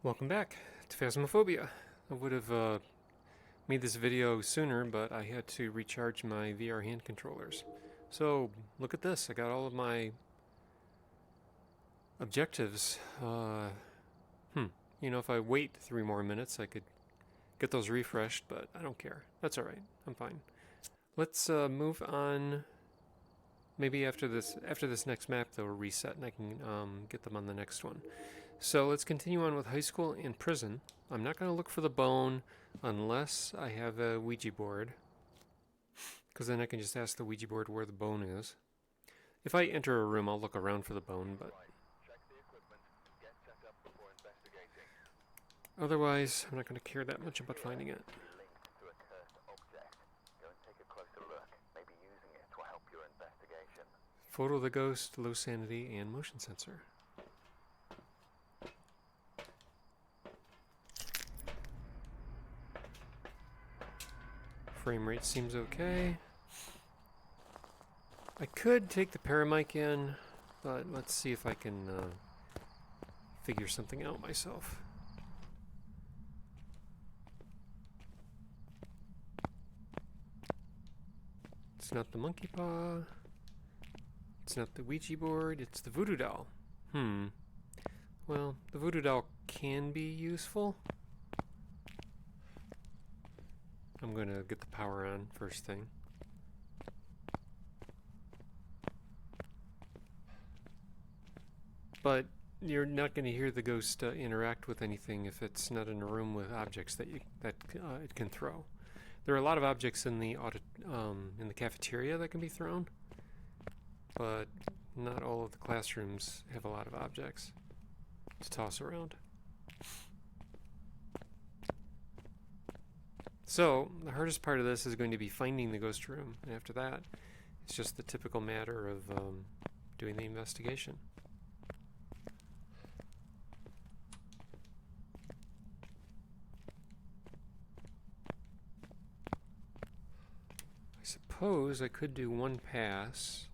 Welcome back to Phasmophobia. I would have made this video sooner, but I had to recharge my VR hand controllers. So, look at this. I got all of my objectives. If I wait 3 more minutes, I could get those refreshed, but I don't care. That's alright. I'm fine. Let's move on. Maybe after this next map, they'll reset and I can get them on the next one. So let's continue on with high school and prison. I'm not going to look for the bone unless I have a Ouija board, because then I can just ask the Ouija board where the bone is. If I enter a room, I'll look around for the bone, but otherwise, I'm not going to care that much about finding it. Photo of the ghost, low sanity, and motion sensor. Frame rate seems okay. I could take the paramic in, but let's see if I can figure something out myself. It's not the monkey paw. It's not the Ouija board. It's the voodoo doll. Well, the voodoo doll can be useful. I'm going to get the power on first thing. But you're not going to hear the ghost interact with anything if it's not in a room with objects that it can throw. There are a lot of objects in the cafeteria that can be thrown, but not all of the classrooms have a lot of objects to toss around. So, the hardest part of this is going to be finding the ghost room, and after that, it's just the typical matter of doing the investigation. I suppose I could do one pass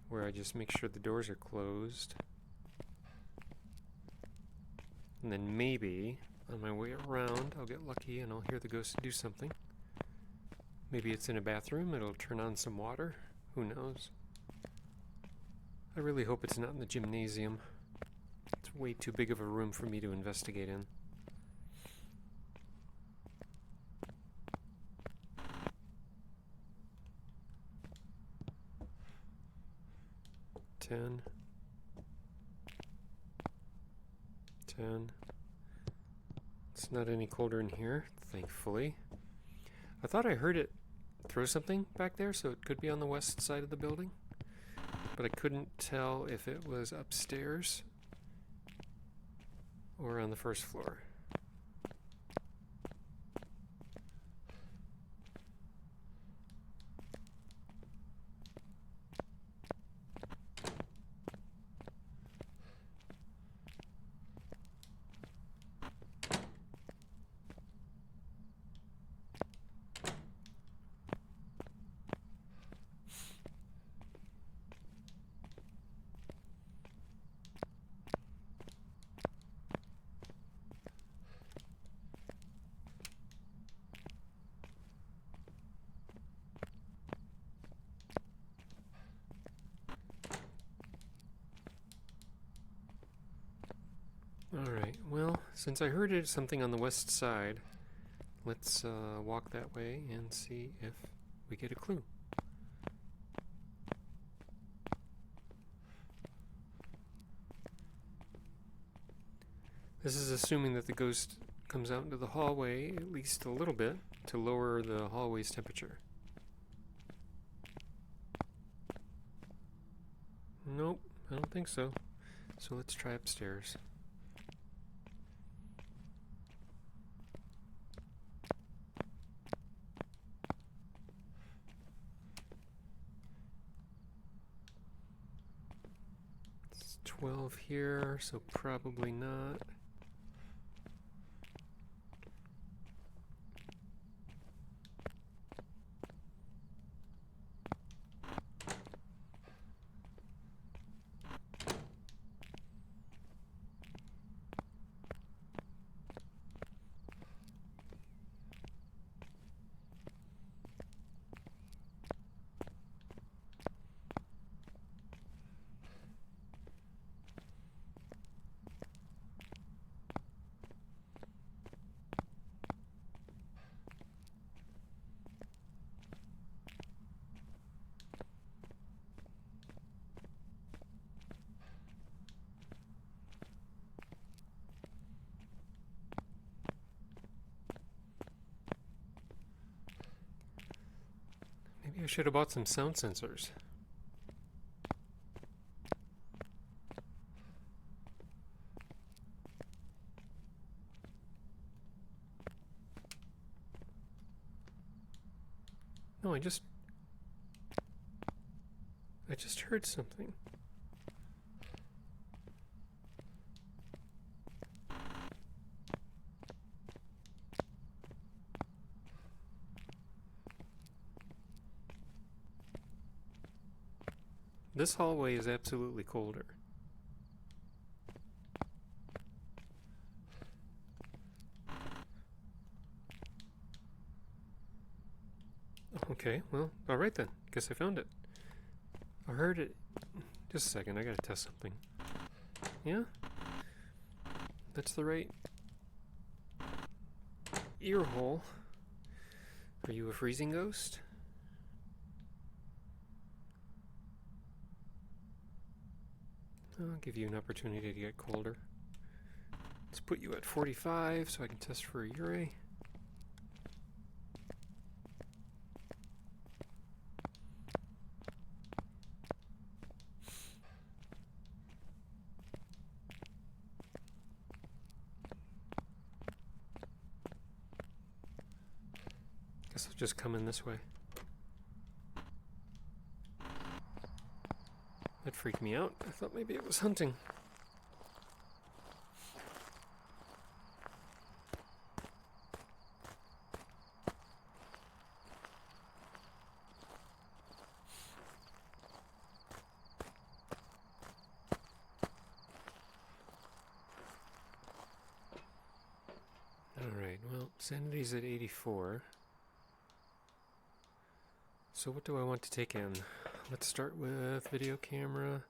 where I just make sure the doors are closed, and then maybe on my way around I'll get lucky and I'll hear the ghost do something. Maybe it's in a bathroom, it'll turn on some water, who knows. I really hope it's not in the gymnasium. It's way too big of a room for me to investigate in. Ten. It's not any colder in here, thankfully. I thought I heard it throw something back there, so it could be on the west side of the building. But I couldn't tell if it was upstairs or on the first floor. Alright, well, since I heard it something on the west side, let's walk that way and see if we get a clue. This is assuming that the ghost comes out into the hallway at least a little bit to lower the hallway's temperature. Nope, I don't think so. So let's try upstairs. It's 12 here, so probably not. I should have bought some sound sensors. No, I just heard something. This hallway is absolutely colder. Okay, well, alright then. Guess I found it. I heard it. Just a second, I gotta test something. Yeah? That's the right ear hole. Are you a freezing ghost? I'll give you an opportunity to get colder. Let's put you at 45 so I can test for a Ure. Guess I'll just come in this way. That freaked me out. I thought maybe it was hunting. Alright, well, sanity's at 84. So what do I want to take in? Let's start with video camera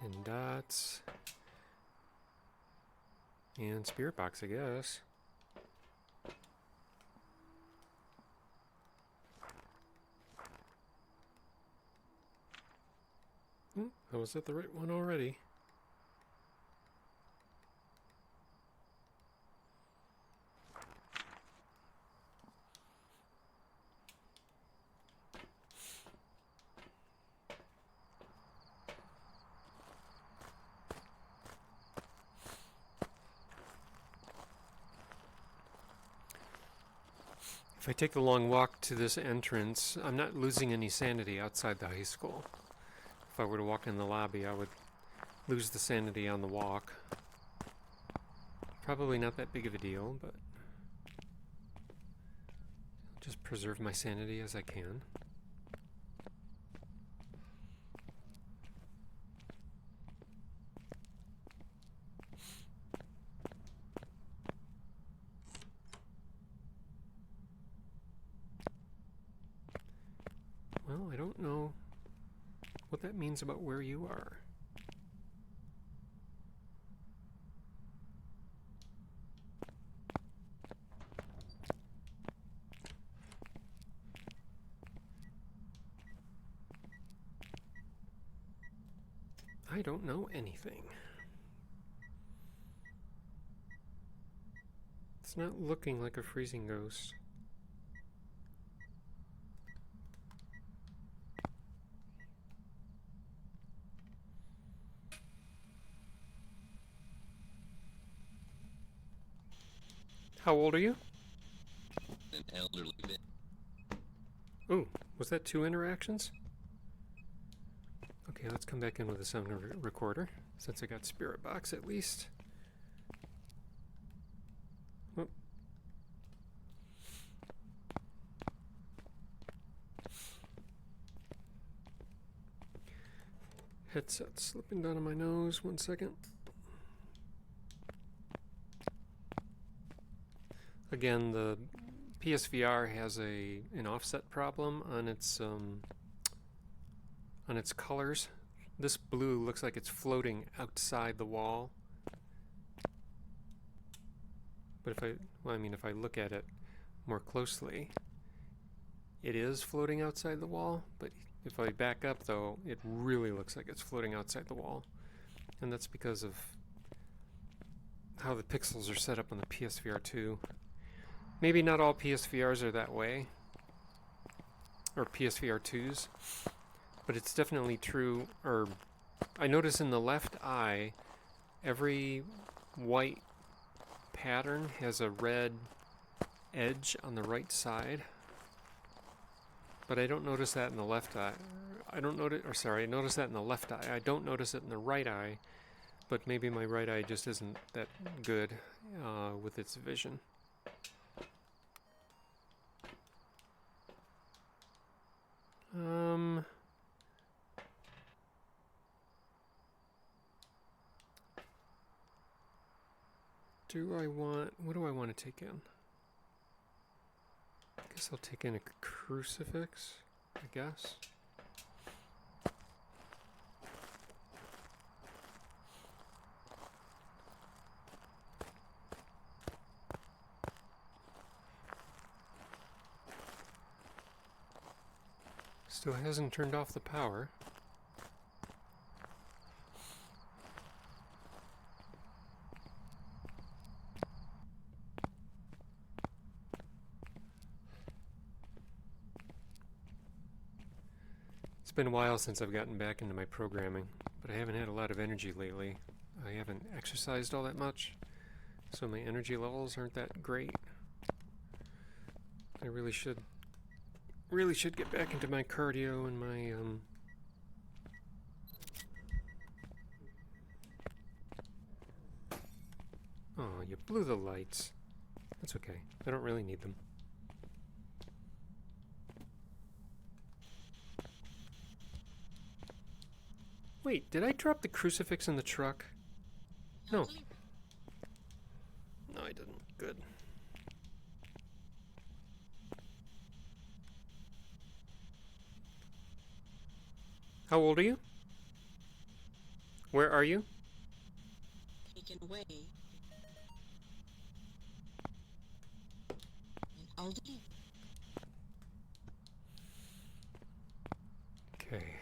and dots and spirit box, I guess. I was at the right one already. If I take the long walk to this entrance, I'm not losing any sanity outside the high school. If I were to walk in the lobby, I would lose the sanity on the walk. Probably not that big of a deal, but I'll just preserve my sanity as I can. Well, I don't know what that means about where you are. I don't know anything. It's not looking like a freezing ghost. How old are you? An elderly bit. Ooh, was that 2 interactions? Okay, let's come back in with a sound recorder, since I got spirit box at least. Oh. Headset slipping down on my nose, 1 second. Again, the PSVR has an offset problem on its colors. This blue looks like it's floating outside the wall. But if I look at it more closely, it is floating outside the wall. But if I back up, though, it really looks like it's floating outside the wall, and that's because of how the pixels are set up on the PSVR2. Maybe not all PSVRs are that way, or PSVR2s, but it's definitely true. Or I notice in the left eye, every white pattern has a red edge on the right side, but I don't notice that in the left eye. I notice that in the left eye. I don't notice it in the right eye, but maybe my right eye just isn't that good with its vision. What do I want to take in? I guess I'll take in a crucifix, I guess. Still hasn't turned off the power. It's been a while since I've gotten back into my programming, but I haven't had a lot of energy lately. I haven't exercised all that much, so my energy levels aren't that great. I really should get back into my cardio and my Oh, you blew the lights. That's okay. I don't really need them. Wait, did I drop the crucifix in the truck? No. No, I didn't. Good. How old are you? Where are you? Taken away. An elderly. Okay.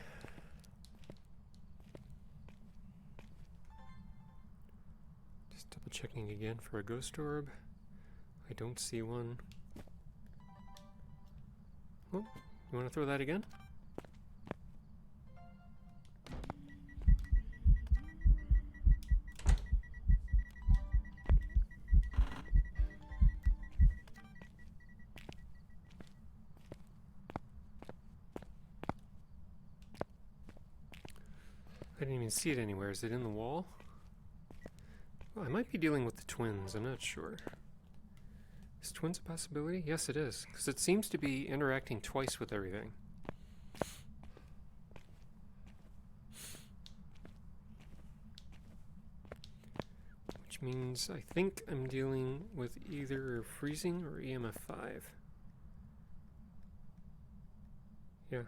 Just double checking again for a ghost orb. I don't see one. Oh, you want to throw that again? I didn't even see it anywhere. Is it in the wall? Well, I might be dealing with the twins. I'm not sure. Is twins a possibility? Yes, it is. Because it seems to be interacting twice with everything. Which means I think I'm dealing with either freezing or EMF 5. Yeah.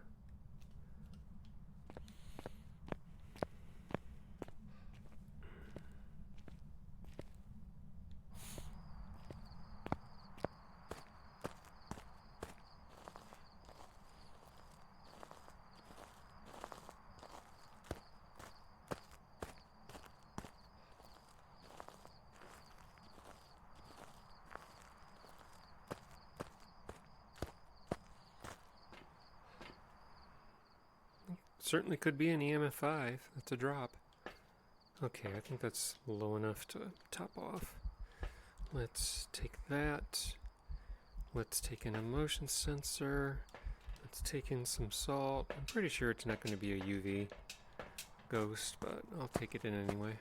Certainly could be an EMF 5. That's a drop. Okay, I think that's low enough to top off. Let's take that. Let's take an emotion sensor. Let's take in some salt. I'm pretty sure it's not going to be a UV ghost, but I'll take it in anyway.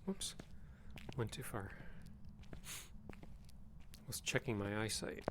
Whoops, went too far. Was checking my eyesight.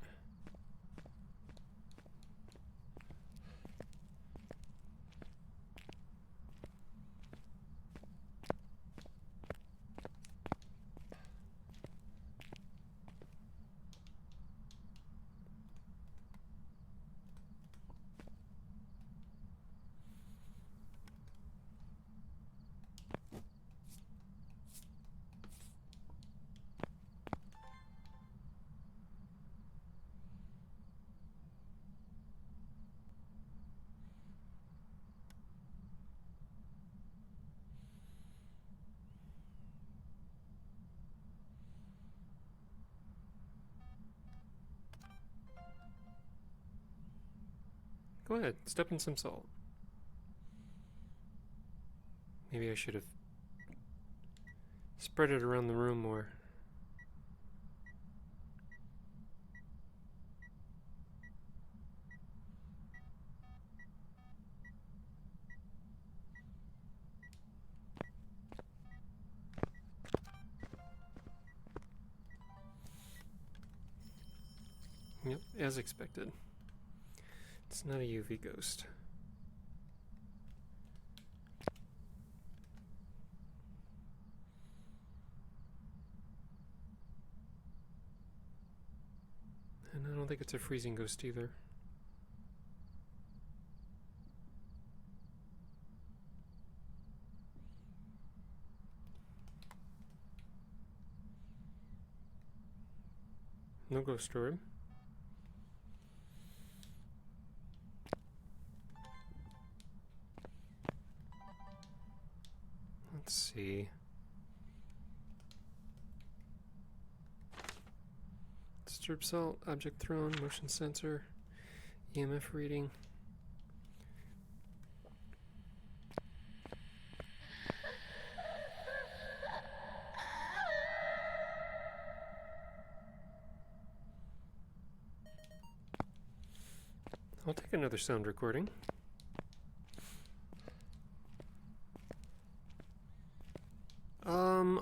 Go ahead, step in some salt. Maybe I should have spread it around the room more. Yep, as expected. It's not a UV ghost. And I don't think it's a freezing ghost either. No ghost orb. Let's see. Disturb salt, object thrown, motion sensor, EMF reading. I'll take another sound recording.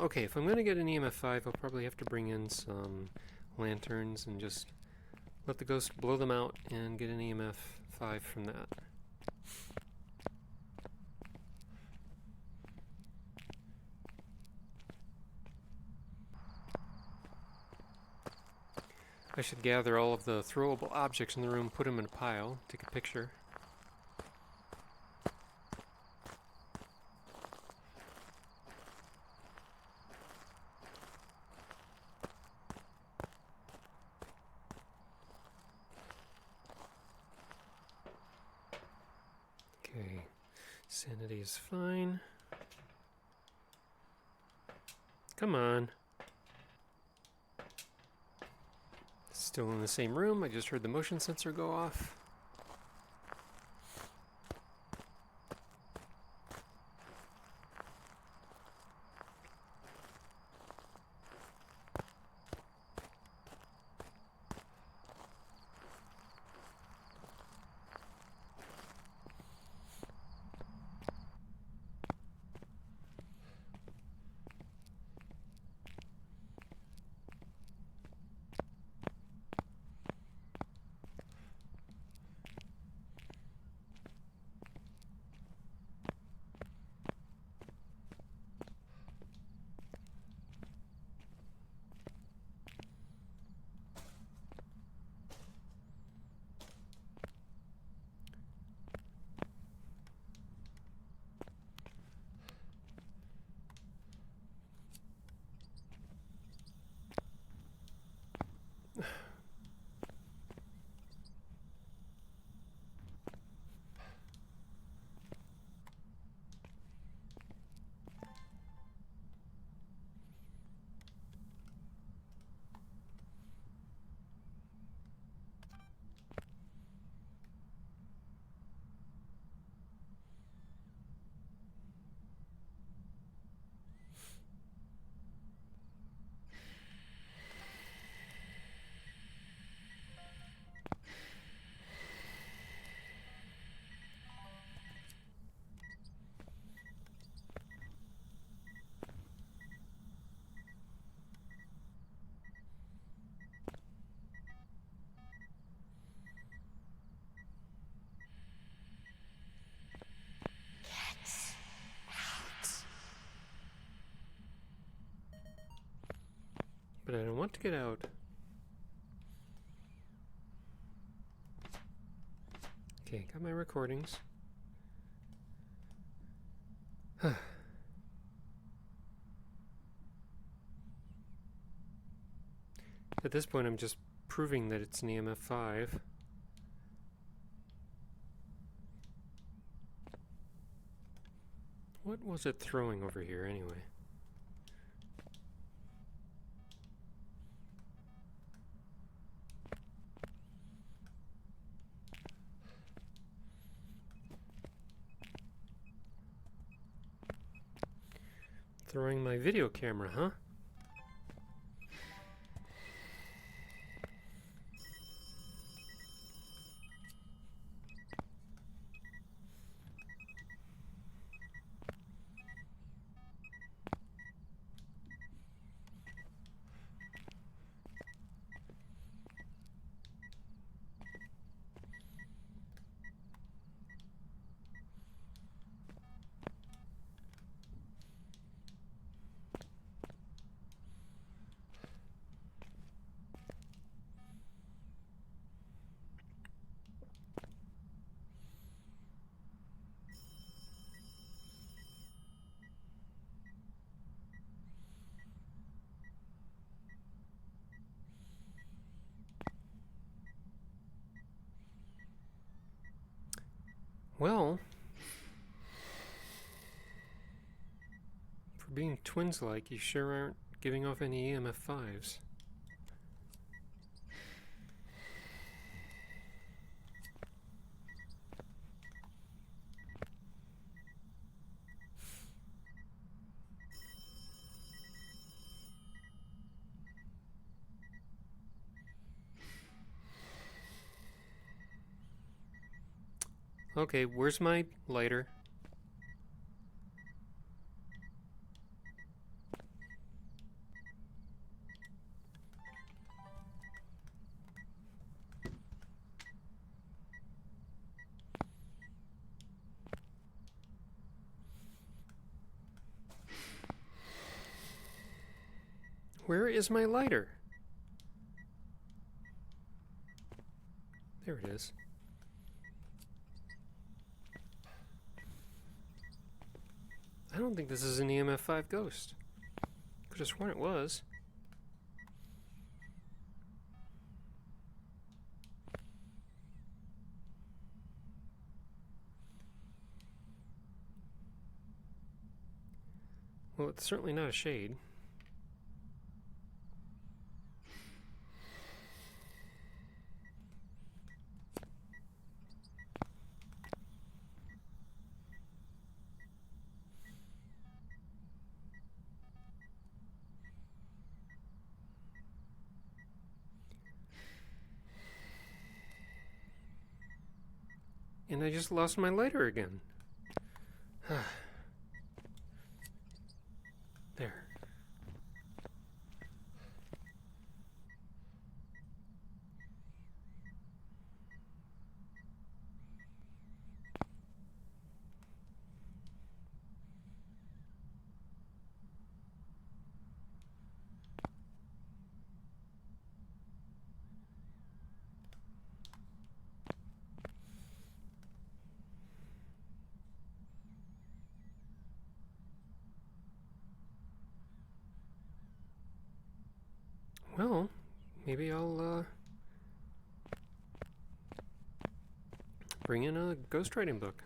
Okay, if I'm going to get an EMF 5, I'll probably have to bring in some lanterns and just let the ghost blow them out and get an EMF 5 from that. I should gather all of the throwable objects in the room, put them in a pile, take a picture. Okay, sanity is fine. Come on. Still in the same room. I just heard the motion sensor go off. But I don't want to get out. Okay, got my recordings. At this point, I'm just proving that it's an EMF 5. What was it throwing over here anyway? Throwing my video camera, huh? Well, for being twins-like, you sure aren't giving off any EMF 5s. Okay, where's my lighter? Where is my lighter? There it is. I don't think this is an EMF 5 ghost. Could have sworn it was. Well, it's certainly not a shade. And I just lost my lighter again. There. Well, maybe I'll bring in a ghostwriting book.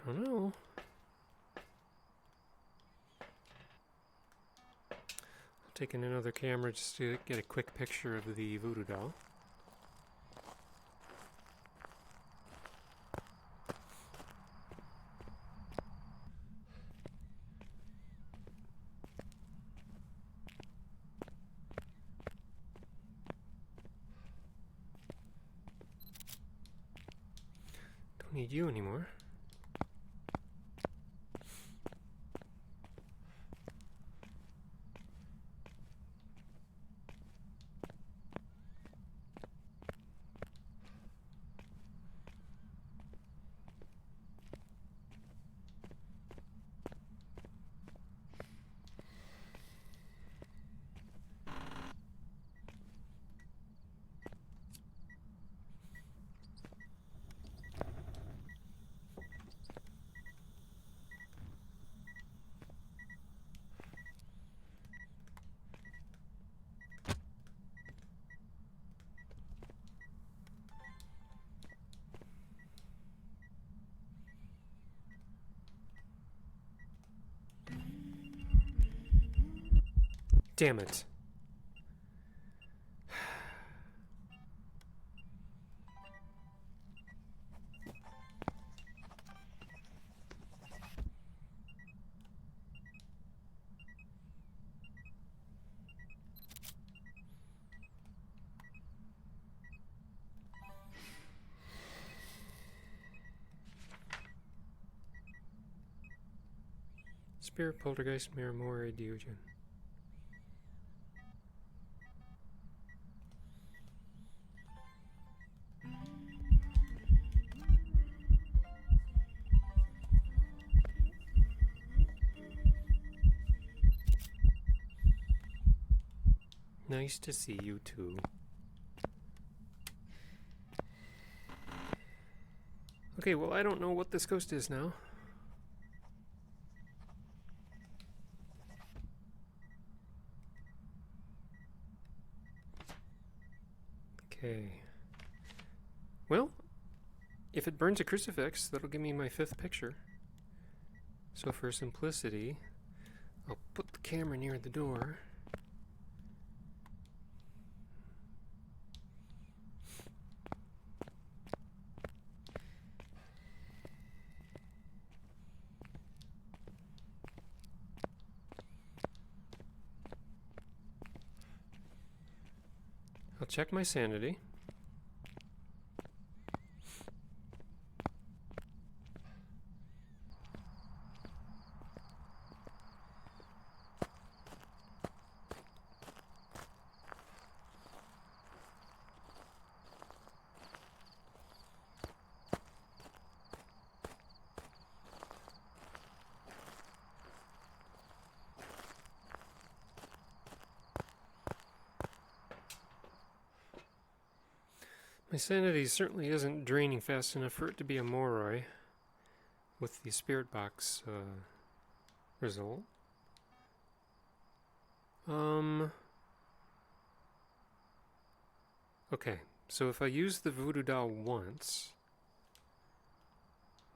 I don't know. I'll take in another camera just to get a quick picture of the voodoo doll. Don't need you anymore. Damn it. Spirit, poltergeist, Mare, Deogen. Nice to see you too. Okay, well, I don't know what this ghost is now. Okay. Well, if it burns a crucifix, that'll give me my 5th picture. So for simplicity, I'll put the camera near the door. I'll check my sanity. My sanity certainly isn't draining fast enough for it to be a Moroi with the spirit box result. Okay, so if I use the voodoo doll once,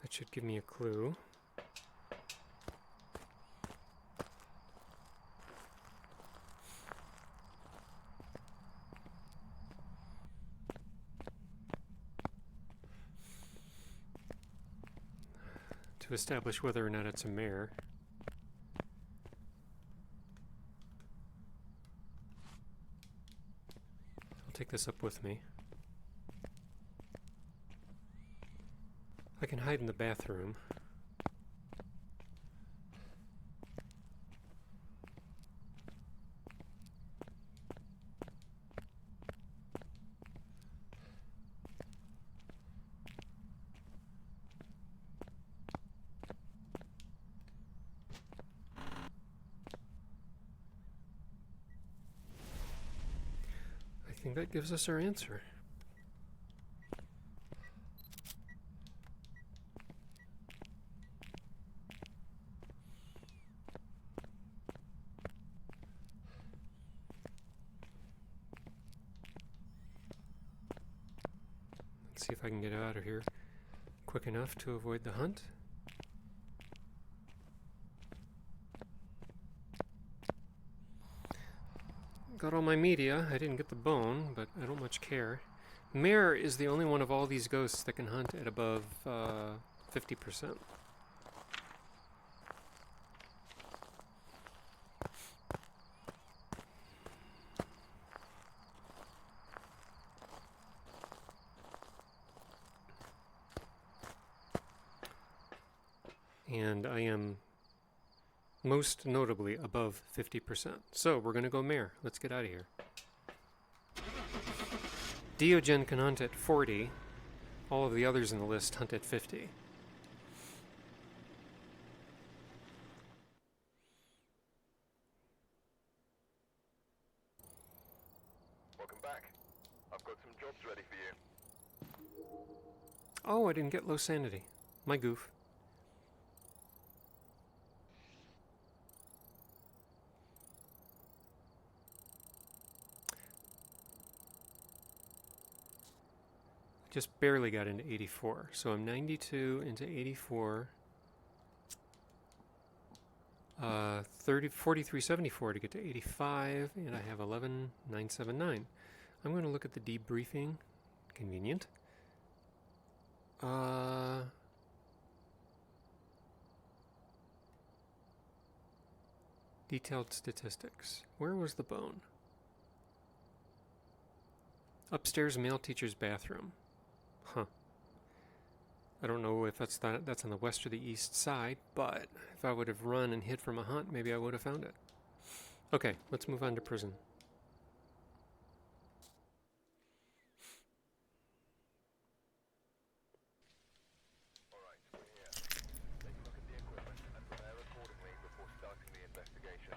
that should give me a clue. To establish whether or not it's a mare. I'll take this up with me. I can hide in the bathroom. I think that gives us our answer. Let's see if I can get out of here quick enough to avoid the hunt. Got all my media. I didn't get the bone, but I don't much care. Mare is the only one of all these ghosts that can hunt at above 50%. And I am most notably above 50%. So we're going to go Mare. Let's get out of here. Deogen can hunt at 40. All of the others in the list hunt at 50. Welcome back. I've got some jobs ready for you. Oh, I didn't get low sanity. My goof. Just barely got into 84. So I'm 92 into 84. 4374 to get to 85, and I have 11979. I'm going to look at the debriefing. Convenient. Detailed statistics. Where was the bone? Upstairs male teacher's bathroom. Huh. I don't know if that's on the west or the east side, but if I would have run and hid from a hunt, maybe I would have found it. Okay, let's move on to prison. Alright, we're here. Take a look at the equipment and prepare accordingly before starting the investigation.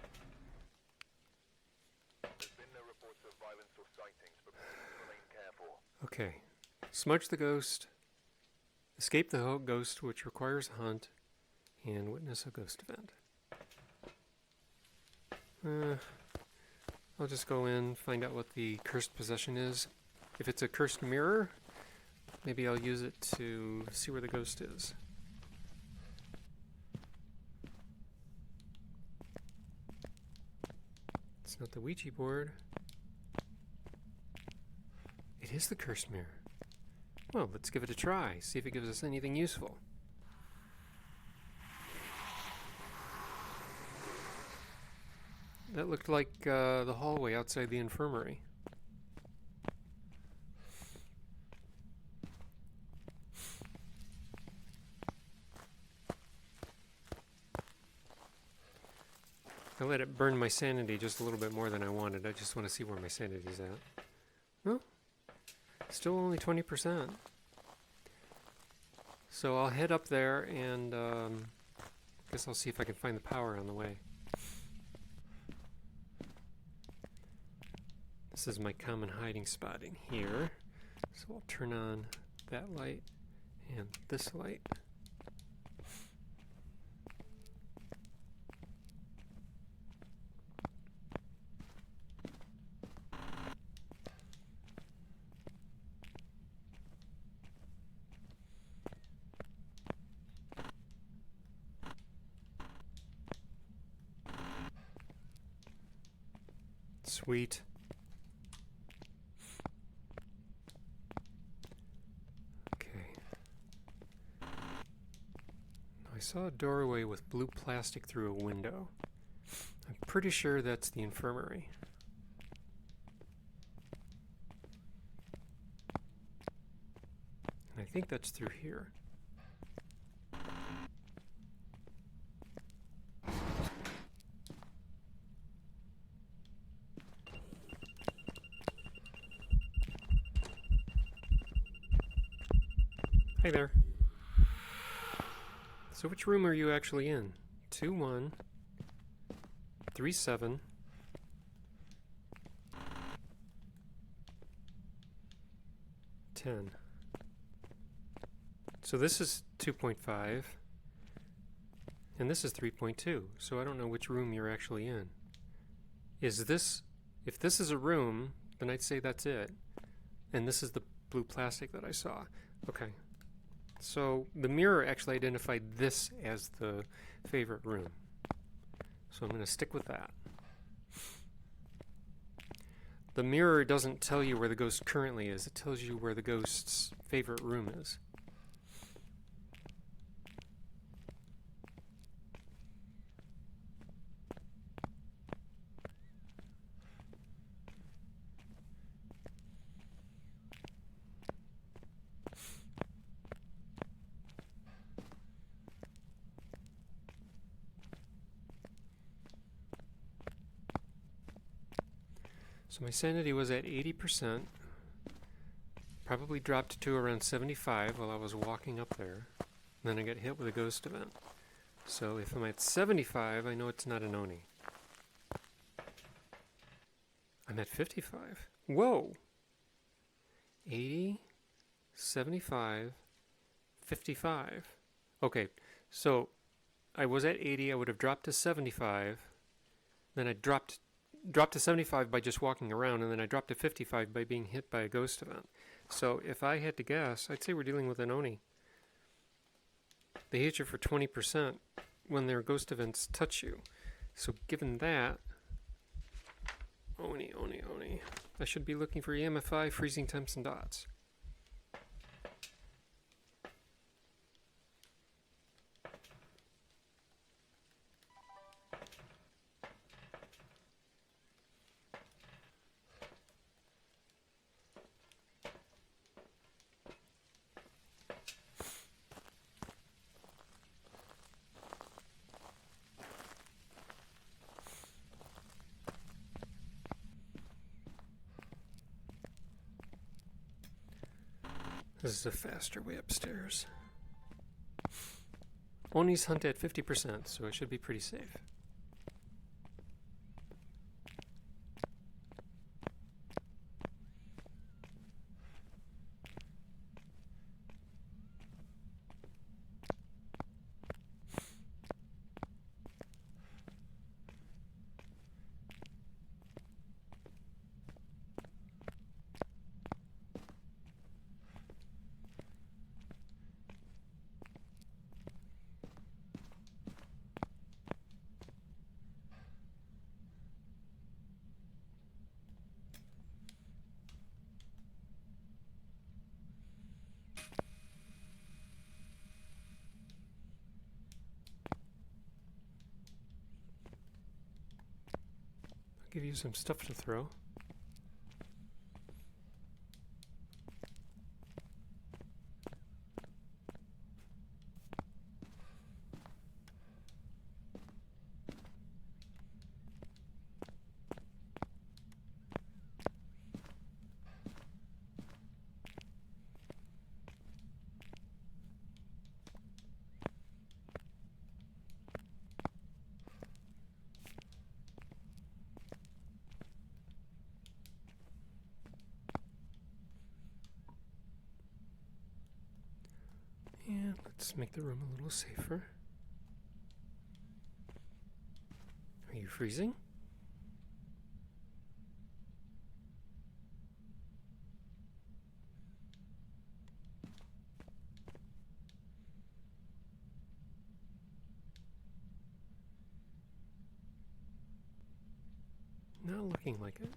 There's been no reports of violence or sightings, but please remain careful. Okay. Smudge the ghost. Escape the ghost, which requires a hunt, and witness a ghost event. I'll just go in, find out what the cursed possession is. If it's a cursed mirror, maybe I'll use it to see where the ghost is. It's not the Ouija board. It is the cursed mirror. Well, let's give it a try, see if it gives us anything useful. That looked like the hallway outside the infirmary. I let it burn my sanity just a little bit more than I wanted. I just want to see where my sanity's at. Well, still only 20%. So I'll head up there and guess I'll see if I can find the power on the way. This is my common hiding spot in here. So I'll turn on that light and this light. Sweet. Okay. I saw a doorway with blue plastic through a window. I'm pretty sure that's the infirmary. And I think that's through here. Hey there. So which room are you actually in? 2-1, 3-7, 10. So this is 2.5, and this is 3.2. So I don't know which room you're actually in. Is this, if this is a room, then I'd say that's it. And this is the blue plastic that I saw. Okay. So the mirror actually identified this as the favorite room. So I'm going to stick with that. The mirror doesn't tell you where the ghost currently is. It tells you where the ghost's favorite room is. So my sanity was at 80%, probably dropped to around 75 while I was walking up there. Then I got hit with a ghost event. So if I'm at 75, I know it's not an Oni. I'm at 55. Whoa! 80, 75, 55. Okay, so I was at 80, I would have dropped to 75, then I dropped to 75 by just walking around, and then I dropped to 55 by being hit by a ghost event. So if I had to guess, I'd say we're dealing with an Oni. They hit you for 20% when their ghost events touch you. So given that, Oni, I should be looking for EMFI, freezing temps, and dots. This is a faster way upstairs. Onis hunt at 50%, so I should be pretty safe. Give you some stuff to throw. And let's make the room a little safer. Are you freezing? Not looking like it.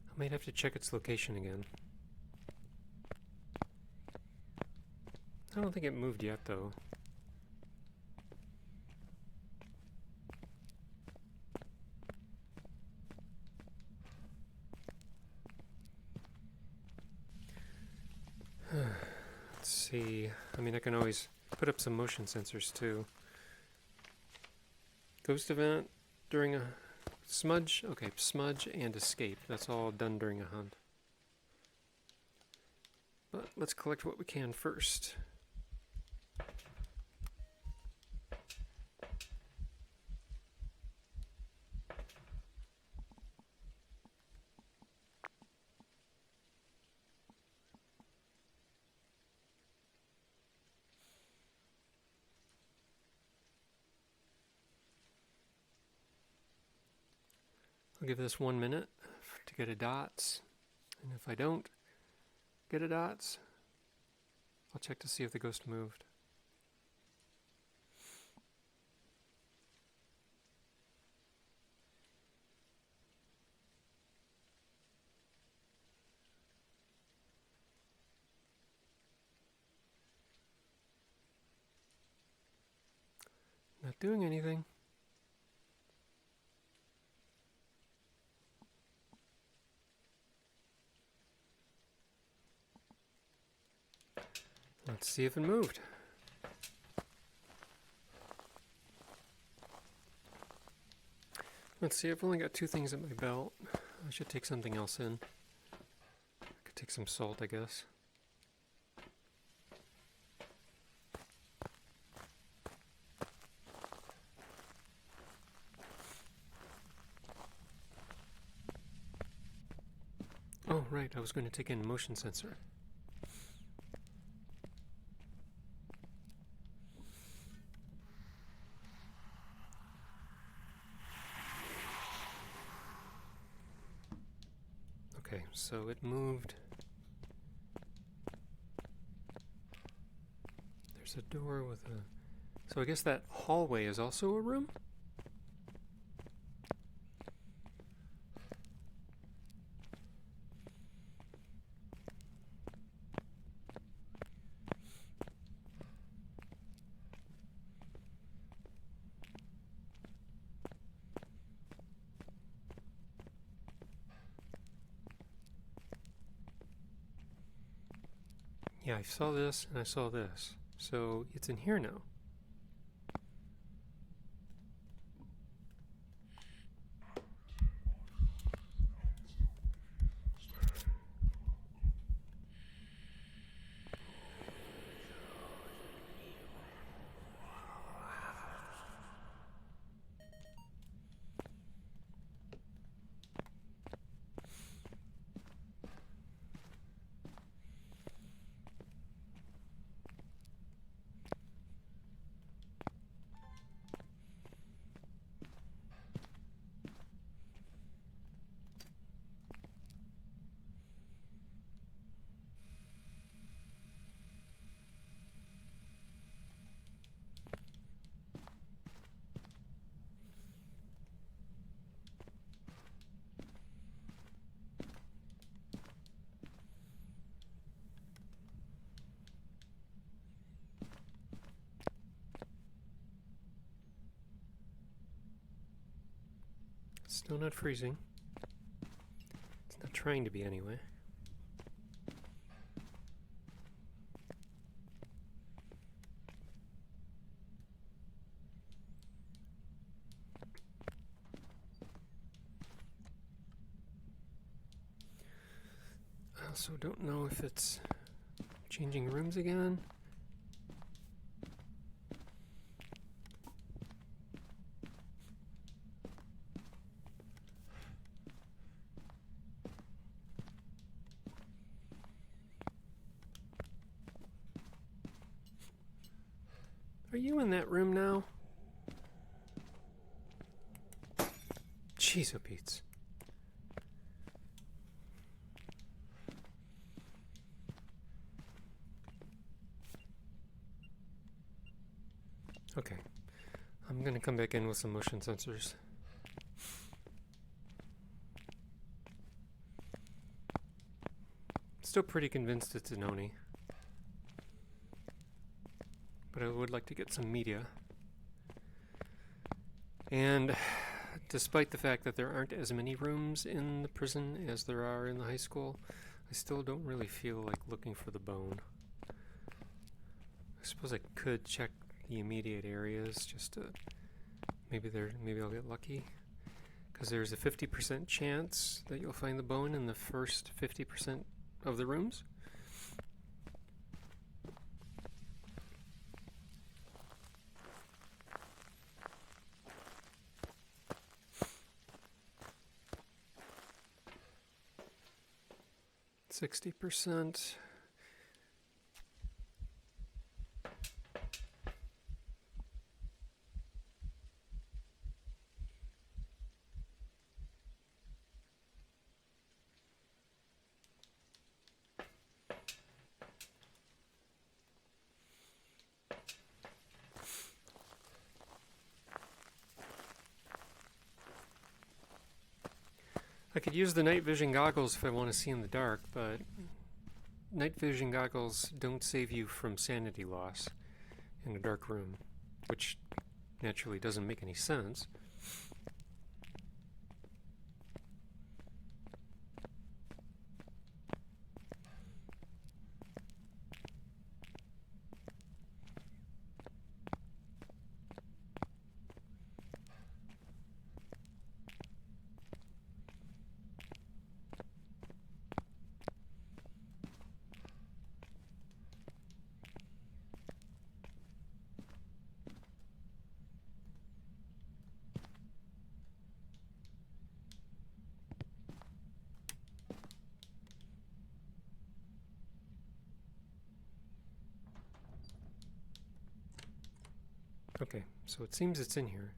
I might have to check its location again. I don't think it moved yet, though. Let's see. I mean, I can always put up some motion sensors, too. Ghost event during a smudge. Okay, smudge and escape. That's all done during a hunt. But let's collect what we can first. I'll give this 1 minute to get a dots, and if I don't get a dots, I'll check to see if the ghost moved. Not doing anything. Let's see if it moved. Let's see, I've only got 2 things in my belt. I should take something else in. I could take some salt, I guess. Oh, right, I was going to take in a motion sensor. so it moved. There's a door with a... So I guess that hallway is also a room? Yeah, I saw this and I saw this. So it's in here now. Still not freezing. It's not trying to be anyway. I also don't know if it's changing rooms again. Are you in that room now? Jeez, oh Pete's. Okay, I'm gonna come back in with some motion sensors. Still pretty convinced it's an Oni, but I would like to get some media. And despite the fact that there aren't as many rooms in the prison as there are in the high school, I still don't really feel like looking for the bone. I suppose I could check the immediate areas just to maybe I'll get lucky, because there's a 50% chance that you'll find the bone in the first 50% of the rooms. %. I could use the night vision goggles if I want to see in the dark, but night vision goggles don't save you from sanity loss in a dark room, which naturally doesn't make any sense. Okay, so it seems it's in here.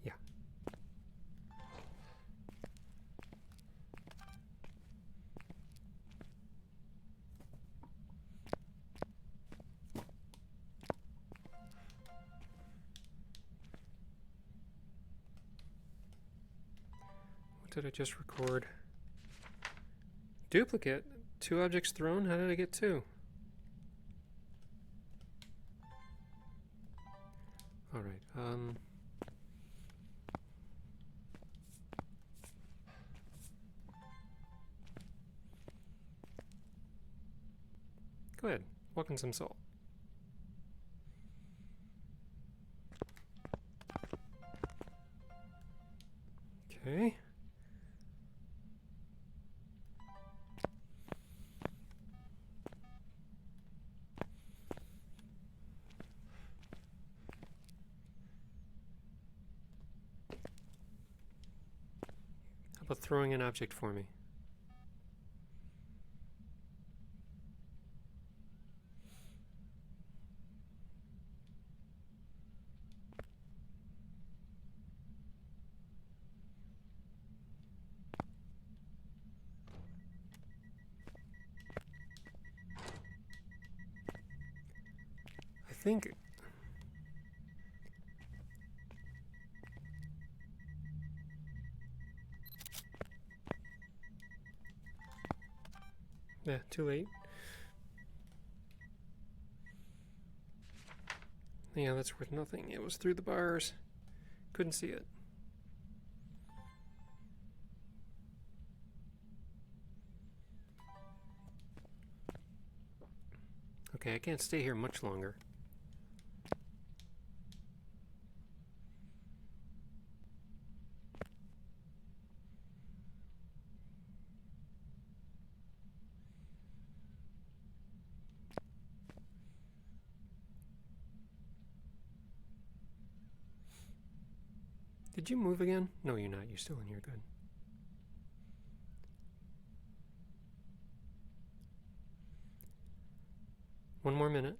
Yeah. What did I just record? Duplicate. 2 objects thrown? How did I get 2? Alright, go ahead. Walk in some salt. Okay. How about throwing an object for me? I think yeah, too late. Yeah, that's worth nothing. It was through the bars. Couldn't see it. Okay, I can't stay here much longer. Did you move again? No, you're not. You're still in here. Good. One more minute.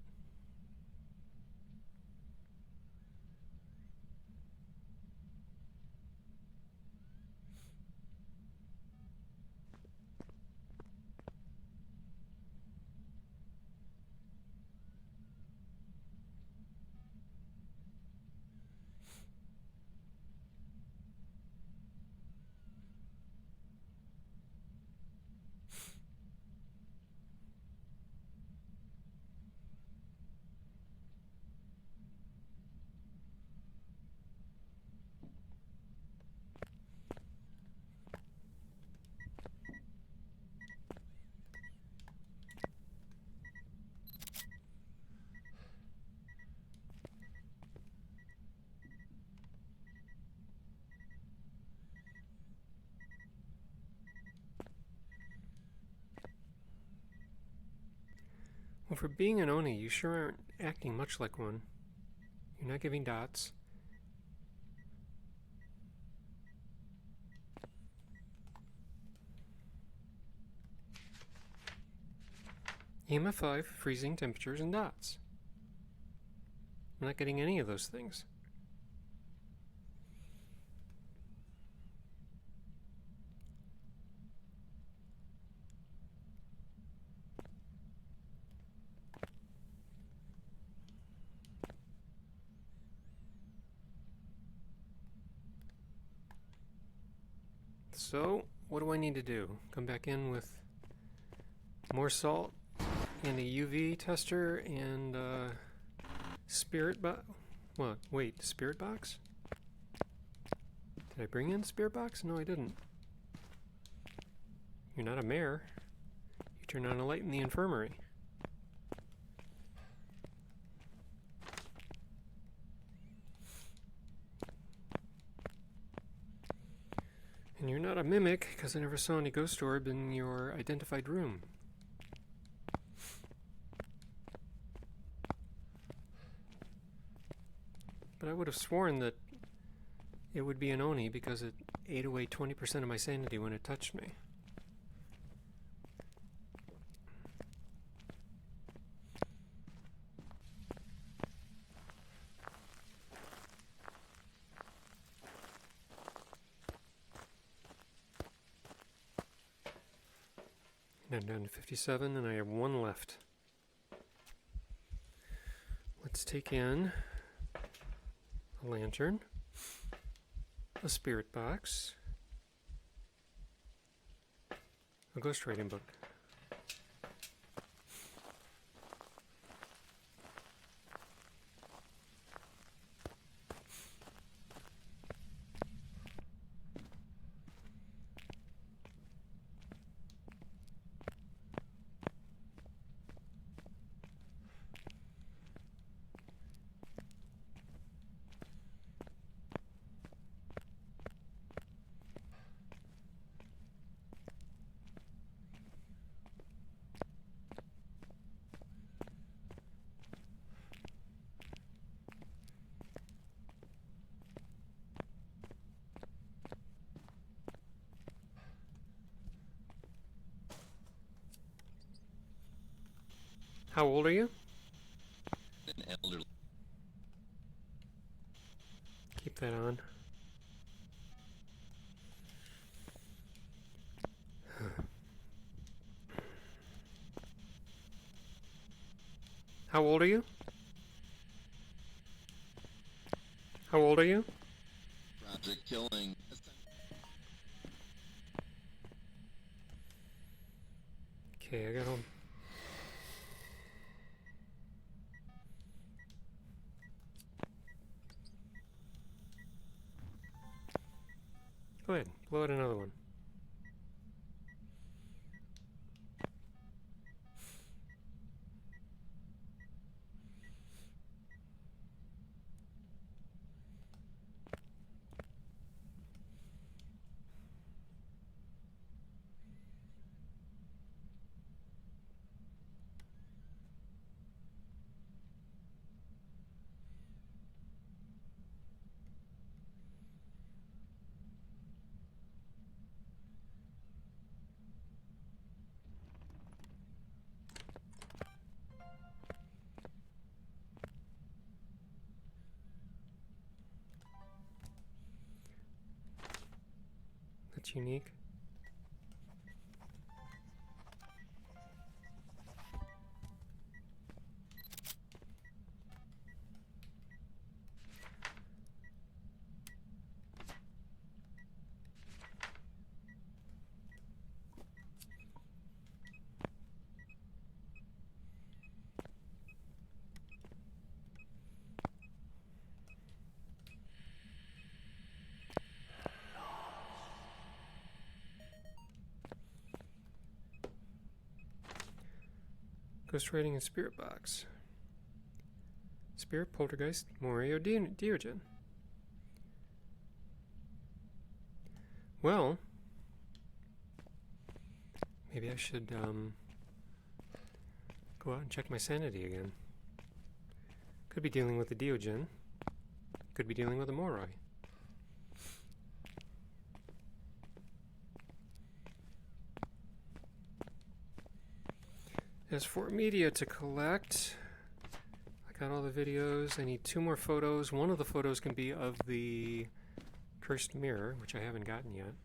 Well, for being an Oni, you sure aren't acting much like one. You're not giving dots. EMF 5, freezing temperatures, and dots. I'm not getting any of those things. So, what do I need to do? Come back in with more salt and a UV tester and spirit box? What? Wait, spirit box? Did I bring in spirit box? No, I didn't. You're not a Mare. You turn on a light in the infirmary. And you're not a mimic, because I never saw any ghost orb in your identified room. But I would have sworn that it would be an Oni because it ate away 20% of my sanity when it touched me. And I'm down to 57 and I have 1 left. Let's take in a lantern, a spirit box, A ghost writing book. How old are you? An elderly. Keep that on. How old are you? How old are you? Project killing. Okay, I got home. Go ahead, blow out another one. That's unique. Ghost writing and spirit box. Spirit, poltergeist, Mare, or Deogen. Well, maybe I should go out and check my sanity again. Could be dealing with the Deogen. Could be dealing with a Moroi. As for media to collect, I got all the videos. I need 2 more photos. One of the photos can be of the cursed mirror, which I haven't gotten yet.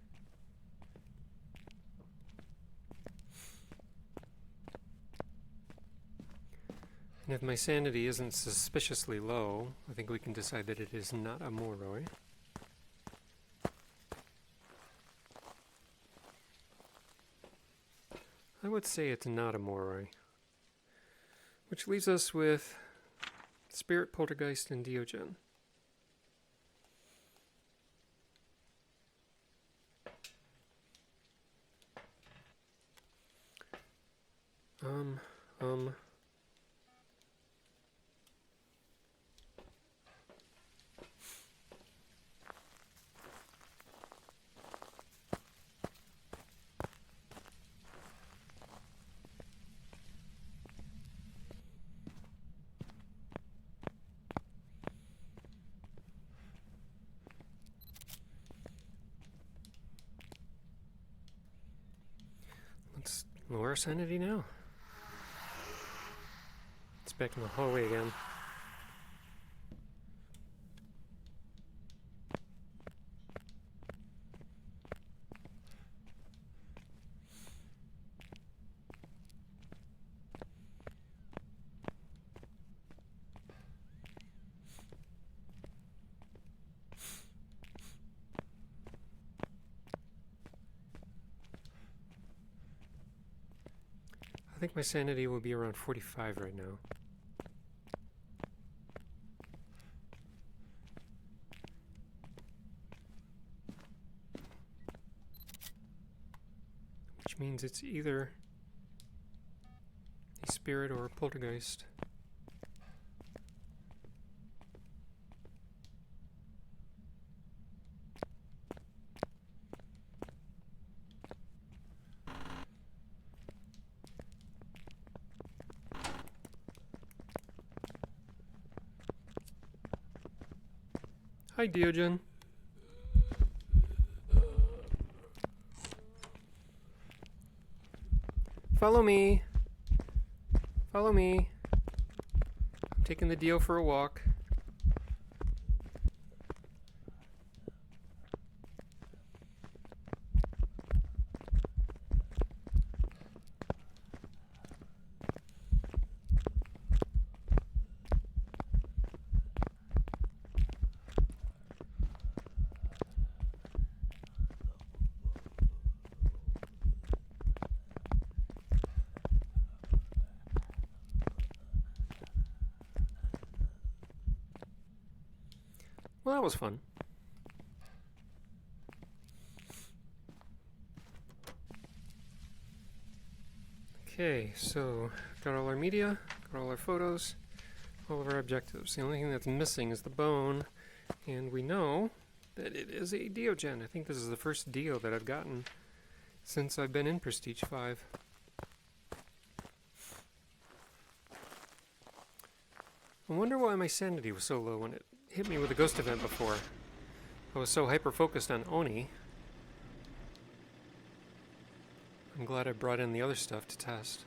And if my sanity isn't suspiciously low, I think we can decide that it is not a Moroi. I would say it's not a Moroi. Which leaves us with Spirit, Poltergeist, and Deogen. Um. Let's lower our sanity now. It's back in the hallway again. think my sanity will be around 45 right now. Which means it's either a spirit or a poltergeist. Hi, Deogen. Follow me. Follow me. I'm taking the Deo for a walk. Well, that was fun. Okay, so got all our media, got all our photos, all of our objectives. The only thing that's missing is the bone, and we know that it is a Deogen. I think this is the first Deo that I've gotten since I've been in Prestige 5. I wonder why my sanity was so low when it hit me with a ghost event before. I was so hyper-focused on Oni. I'm glad I brought in the other stuff to test.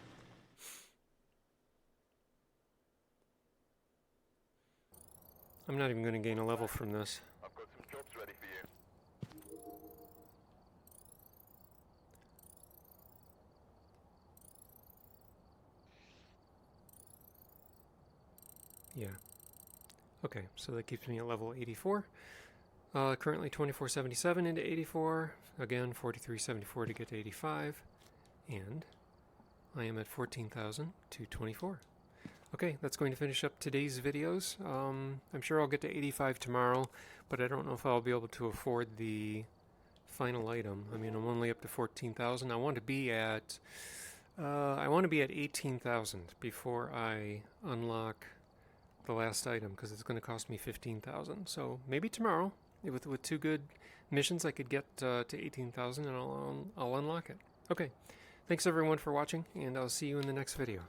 I'm not even going to gain a level from this. I've got some jobs ready for you. Yeah. Okay, so that keeps me at level 84. Currently 2477 into 84. Again, 4374 to get to 85. And I am at 14,224. Okay, that's going to finish up today's videos. I'm sure I'll get to 85 tomorrow, but I don't know if I'll be able to afford the final item. I mean, I'm only up to 14,000. I want to be at 18,000 before I unlock the last item, because it's going to cost me 15,000. So maybe tomorrow, with 2 good missions, I could get to 18,000 and I'll unlock it. Okay, thanks everyone for watching, and I'll see you in the next video.